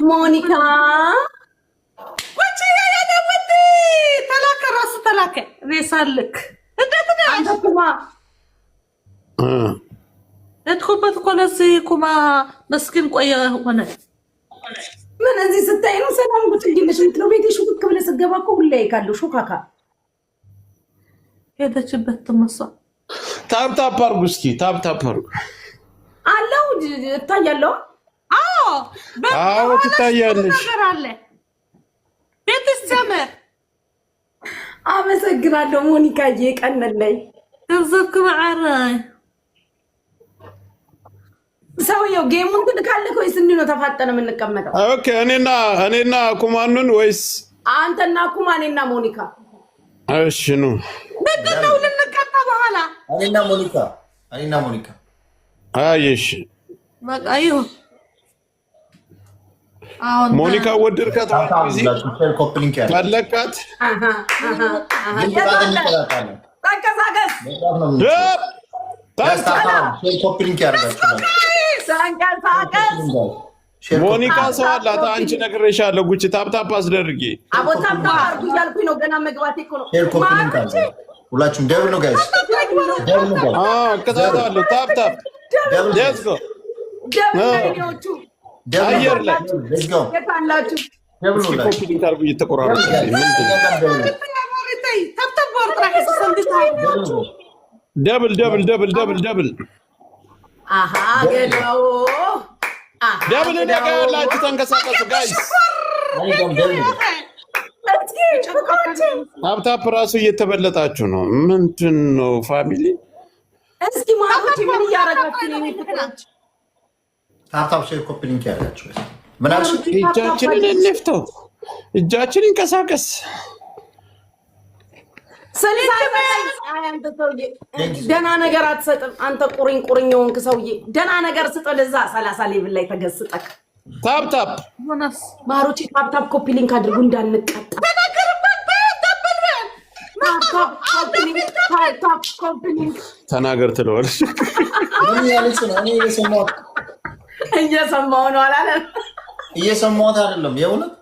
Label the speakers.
Speaker 1: ሞኒካ
Speaker 2: ወጪ ያደወት ተላከ ራሱ ተላከ ሬሳልክ እንዴት ነው
Speaker 1: አንተኩማ
Speaker 2: እትኩበት ኮለሲ ኩማ መስኪን ቆየ ሆነ
Speaker 1: ምን እዚህ ስታይ ነው ሰላም ጉትልሽ እንትለው ቤቴ ሹክክ ብለ ስገባ እኮ ሁሌ ይካለው ሹካካ
Speaker 2: ሄደችበት ተመሳ
Speaker 3: ታፕ አርጉ እስኪ ታፕ አርጉ
Speaker 1: አለው እታያለሁ
Speaker 3: አዎ ትታያለሽ
Speaker 2: ቤትስ ጀመር
Speaker 1: አመሰግናለሁ ሞኒካዬ ቀነለይ
Speaker 2: ተዘክ ማዓራይ
Speaker 1: ሰውየው ጌሙን ትልካለህ ወይስ እንዴ ነው ተፋጠነ የምንቀመጠው?
Speaker 3: ኦኬ እኔና ኩማኑን ወይስ
Speaker 1: አንተና ኩማኔና ሞኒካ?
Speaker 3: እሺ ነው
Speaker 2: ምንድነው ልንቀጣ በኋላ
Speaker 4: እኔና ሞኒካ
Speaker 3: አይሽ
Speaker 2: በቃ ይሁን
Speaker 3: ሞኒካ ወደድካት ፈለካት ሞኒካ ሰው አላት አንቺ ነግሬሻለሁ ጉቺ ታፕ አስደርጊ
Speaker 1: አቦታም አርጉ ያልኩኝ ነው ገና መግባቴ እኮ ነው
Speaker 4: ሁላችሁም ደብል ነው ጋይስ ደብል ነው
Speaker 3: ከታታለሁ ታፕ ሌትስ ጎ
Speaker 1: ደብሎቹ
Speaker 3: አየር ላይ
Speaker 4: ሌትስ ጎ
Speaker 1: የታላችሁ
Speaker 4: ደብል ነው
Speaker 3: ኮፒ ሊንክ አርጉ እየተቆራረጠ ደብል
Speaker 1: አሃ ገዳው
Speaker 3: ደብል እንደጋላችሁ ተንቀሳቀሱ ጋይስ ታፕ ራሱ እየተበለጣችሁ ነው ምንድነው ፋሚሊ
Speaker 1: እስኪ ማውጪ ምን ያረጋችሁ ነው የሚፈጥራች
Speaker 4: ታፕ ሼር ኮፒ ሊንክ ያላችሁ ምናልሽ
Speaker 3: እጃችንን እንፍተው እጃችንን እንቀሳቀስ
Speaker 1: ደና ነገር አትሰጥም አንተ ቁርኝ የሆንክ ሰውዬ ደና ነገር ስጠው ለዛ 30 ሌቭል ላይ ተገስጠክ
Speaker 3: ታፕ
Speaker 1: ማሮቼ ታፕ ኮፒ ሊንክ አድርጉ እንዳንቀጣ
Speaker 3: ተናገር ትለዋለሽ
Speaker 4: ምን ያለች ነው እኔ እየሰማሁት
Speaker 1: ነው አላለም
Speaker 4: እየሰማሁት አይደለም የእውነት